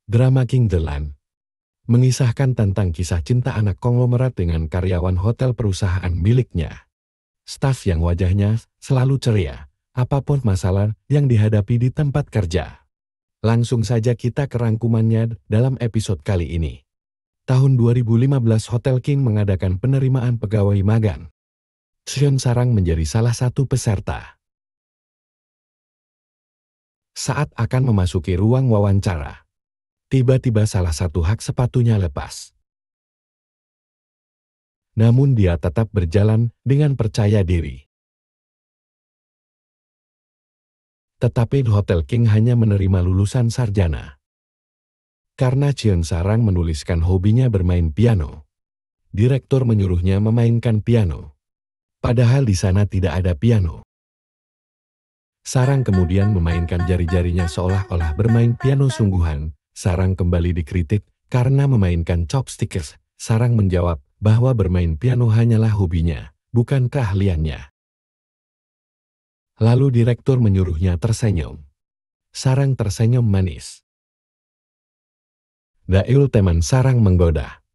Drama King The Land mengisahkan tentang kisah cinta anak konglomerat dengan karyawan hotel perusahaan miliknya. Staf yang wajahnya selalu ceria, apapun masalah yang dihadapi di tempat kerja. Langsung saja kita ke rangkumannya dalam episode kali ini. Tahun 2015 Hotel King mengadakan penerimaan pegawai magang. Seon Sarang menjadi salah satu peserta. Saat akan memasuki ruang wawancara, tiba-tiba salah satu hak sepatunya lepas. Namun dia tetap berjalan dengan percaya diri. Tetapi Hotel King hanya menerima lulusan sarjana. Karena Seon Sarang menuliskan hobinya bermain piano, direktur menyuruhnya memainkan piano. Padahal di sana tidak ada piano. Sarang kemudian memainkan jari-jarinya seolah-olah bermain piano sungguhan. Sarang kembali dikritik karena memainkan chopsticks. Sarang menjawab bahwa bermain piano hanyalah hobinya, bukan keahliannya. Lalu direktur menyuruhnya tersenyum. Sarang tersenyum manis. Daeul teman Sarang menggoda.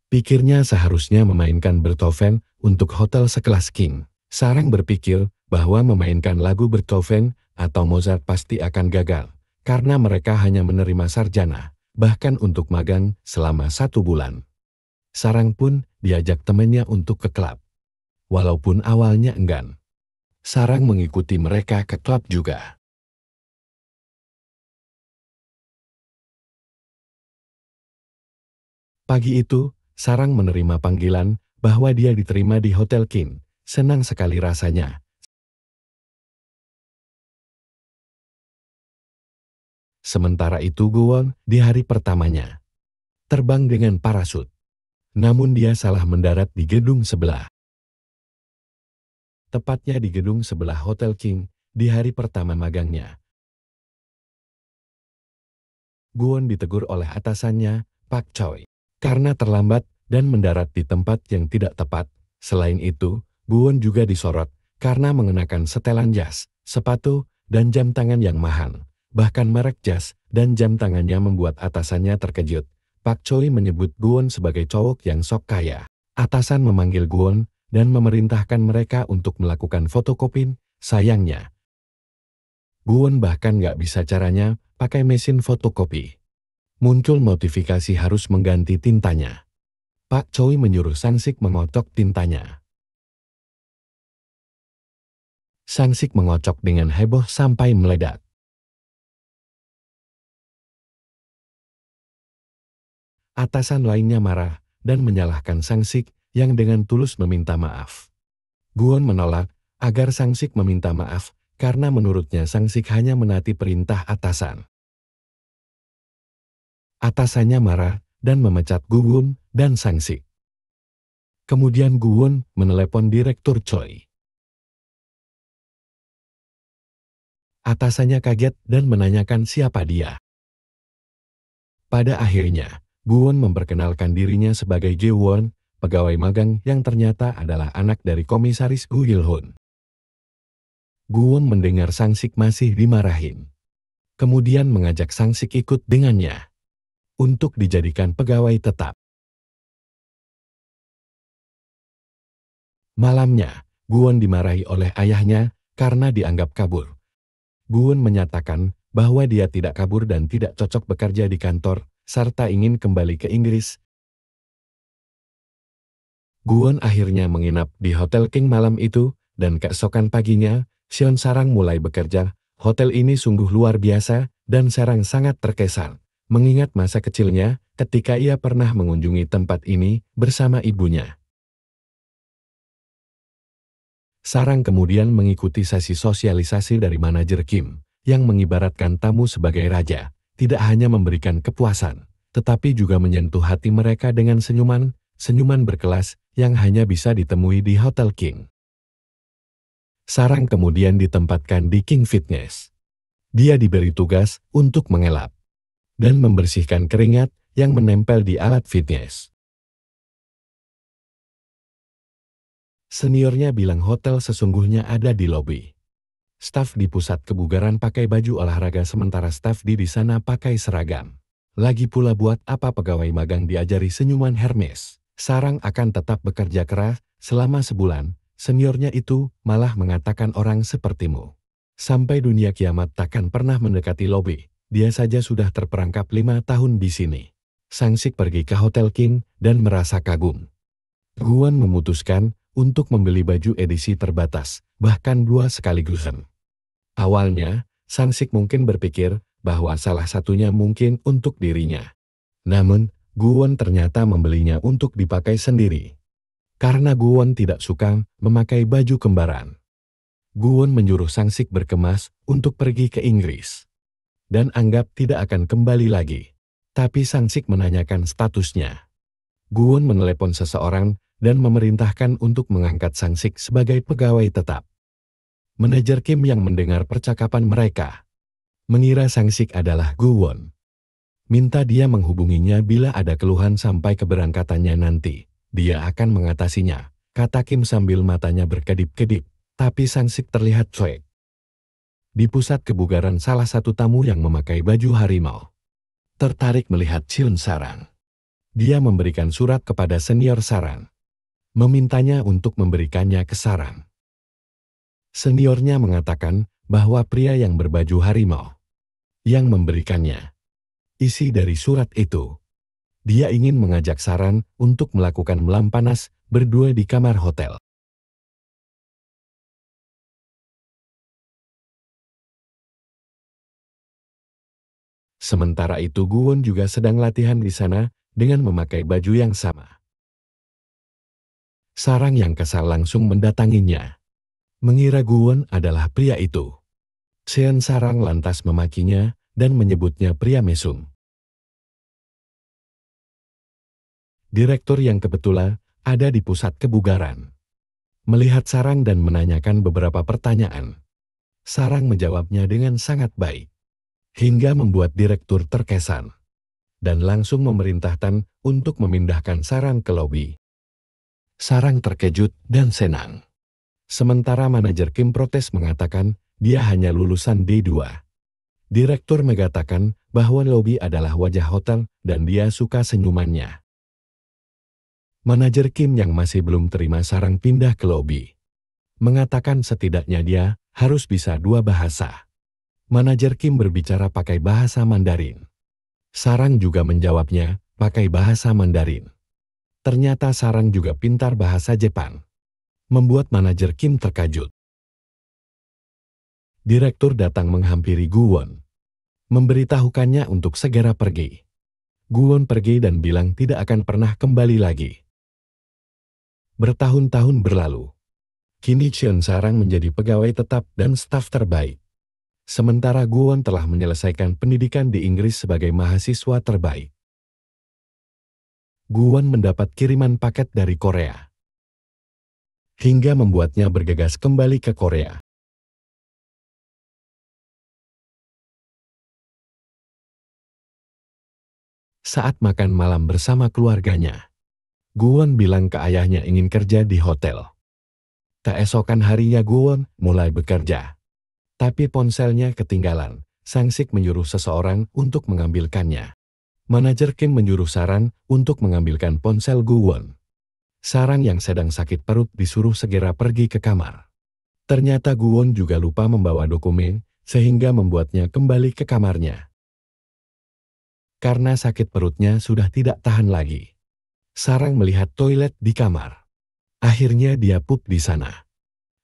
Pikirnya seharusnya memainkan Beethoven untuk hotel sekelas King. Sarang berpikir bahwa memainkan lagu Beethoven atau Mozart pasti akan gagal, karena mereka hanya menerima sarjana, bahkan untuk magang selama 1 bulan. Sarang pun diajak temannya untuk ke klub. Walaupun awalnya enggan, Sarang mengikuti mereka ke klub juga. Pagi itu, Sarang menerima panggilan bahwa dia diterima di Hotel King. Senang sekali rasanya. Sementara itu Gwon di hari pertamanya terbang dengan parasut. Namun dia salah mendarat di gedung sebelah. Tepatnya di gedung sebelah Hotel King di hari pertama magangnya. Gwon ditegur oleh atasannya, Pak Choi, karena terlambat dan mendarat di tempat yang tidak tepat. Selain itu, Gwon juga disorot karena mengenakan setelan jas, sepatu, dan jam tangan yang mahal. Bahkan merek jas dan jam tangannya membuat atasannya terkejut. Pak Choi menyebut Gwon sebagai cowok yang sok kaya. Atasan memanggil Gwon dan memerintahkan mereka untuk melakukan fotokopi. Sayangnya, Gwon bahkan nggak bisa caranya pakai mesin fotokopi. Muncul notifikasi harus mengganti tintanya. Pak Choi menyuruh Sang-sik mengocok tintanya. Sang-sik mengocok dengan heboh sampai meledak. Atasan lainnya marah dan menyalahkan Sang-sik yang dengan tulus meminta maaf. Gwon menolak agar Sang-sik meminta maaf karena menurutnya Sang-sik hanya menaati perintah atasan. Atasannya marah dan memecat Gwon dan Sang-sik. Kemudian Gwon menelepon Direktur Choi. Atasannya kaget dan menanyakan siapa dia. Pada akhirnya, Gwon memperkenalkan dirinya sebagai Jae-won, pegawai magang yang ternyata adalah anak dari komisaris Gu Il-hun. Gwon mendengar Sang-sik masih dimarahin. Kemudian mengajak Sang-sik ikut dengannya untuk dijadikan pegawai tetap. Malamnya, Gwon dimarahi oleh ayahnya karena dianggap kabur. Gwon menyatakan bahwa dia tidak kabur dan tidak cocok bekerja di kantor, serta ingin kembali ke Inggris. Gwon akhirnya menginap di Hotel King malam itu, dan keesokan paginya, Seon Sarang mulai bekerja. Hotel ini sungguh luar biasa, dan Sarang sangat terkesan mengingat masa kecilnya ketika ia pernah mengunjungi tempat ini bersama ibunya. Sarang kemudian mengikuti sesi sosialisasi dari manajer Kim, yang mengibaratkan tamu sebagai raja, tidak hanya memberikan kepuasan, tetapi juga menyentuh hati mereka dengan senyuman berkelas yang hanya bisa ditemui di Hotel King. Sarang kemudian ditempatkan di King Fitness. Dia diberi tugas untuk mengelap dan membersihkan keringat yang menempel di alat fitness. Seniornya bilang hotel sesungguhnya ada di lobi. Staf di pusat kebugaran pakai baju olahraga sementara staf di sana pakai seragam. Lagi pula buat apa pegawai magang diajari senyuman Hermes? Sarang akan tetap bekerja keras selama sebulan. Seniornya itu malah mengatakan orang sepertimu. Sampai dunia kiamat takkan pernah mendekati lobi. Dia saja sudah terperangkap 5 tahun di sini. Sangsik pergi ke Hotel King dan merasa kagum. Guan memutuskan untuk membeli baju edisi terbatas, bahkan 2 sekaligus. Awalnya, Sangsik mungkin berpikir bahwa salah satunya mungkin untuk dirinya. Namun, Guan ternyata membelinya untuk dipakai sendiri. Karena Guan tidak suka memakai baju kembaran. Guan menyuruh Sangsik berkemas untuk pergi ke Inggris. Dan anggap tidak akan kembali lagi. Tapi Sangsik menanyakan statusnya. Guan menelepon seseorang dan memerintahkan untuk mengangkat Sangsik sebagai pegawai tetap. Manajer Kim yang mendengar percakapan mereka mengira Sangsik adalah Guwon. Minta dia menghubunginya bila ada keluhan sampai keberangkatannya nanti. Dia akan mengatasinya, kata Kim sambil matanya berkedip-kedip, tapi Sangsik terlihat cuek. Di pusat kebugaran salah satu tamu yang memakai baju harimau tertarik melihat Cheon Sarang. Dia memberikan surat kepada senior Sarang, memintanya untuk memberikannya ke Sarang. Seniornya mengatakan bahwa pria yang berbaju harimau yang memberikannya isi dari surat itu. Dia ingin mengajak Sarang untuk melakukan melam panas berdua di kamar hotel. Sementara itu Guwon juga sedang latihan di sana dengan memakai baju yang sama. Sarang yang kesal langsung mendatanginya. Mengira Guwon adalah pria itu. Cheon Sarang lantas memakinya dan menyebutnya pria mesum. Direktur yang kebetulan ada di pusat kebugaran melihat Sarang dan menanyakan beberapa pertanyaan. Sarang menjawabnya dengan sangat baik, hingga membuat direktur terkesan dan langsung memerintahkan untuk memindahkan Sarang ke lobi. Sarang terkejut dan senang. Sementara manajer Kim protes mengatakan dia hanya lulusan D2. Direktur mengatakan bahwa lobi adalah wajah hotel dan dia suka senyumannya. Manajer Kim yang masih belum terima Sarang pindah ke lobi mengatakan setidaknya dia harus bisa 2 bahasa. Manajer Kim berbicara pakai bahasa Mandarin. Sarang juga menjawabnya pakai bahasa Mandarin. Ternyata Sarang juga pintar bahasa Jepang. Membuat manajer Kim terkejut. Direktur datang menghampiri Guwon, memberitahukannya untuk segera pergi. Guwon pergi dan bilang tidak akan pernah kembali lagi. Bertahun-tahun berlalu. Kini Cheon Sarang menjadi pegawai tetap dan staf terbaik. Sementara Guwon telah menyelesaikan pendidikan di Inggris sebagai mahasiswa terbaik. Guwon mendapat kiriman paket dari Korea, hingga membuatnya bergegas kembali ke Korea. Saat makan malam bersama keluarganya, Guwon bilang ke ayahnya ingin kerja di hotel. Keesokan harinya Guwon mulai bekerja. Tapi ponselnya ketinggalan. Sangsik menyuruh seseorang untuk mengambilkannya. Manajer Kim menyuruh Sarang untuk mengambilkan ponsel Guwon. Sarang yang sedang sakit perut disuruh segera pergi ke kamar. Ternyata Guwon juga lupa membawa dokumen, sehingga membuatnya kembali ke kamarnya. Karena sakit perutnya sudah tidak tahan lagi. Sarang melihat toilet di kamar. Akhirnya dia pup di sana.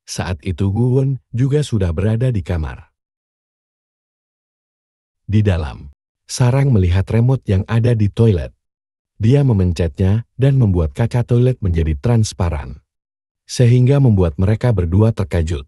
Saat itu Guwon juga sudah berada di kamar. Di dalam, Sarang melihat remote yang ada di toilet. Dia memencetnya dan membuat kaca toilet menjadi transparan. Sehingga membuat mereka berdua terkejut.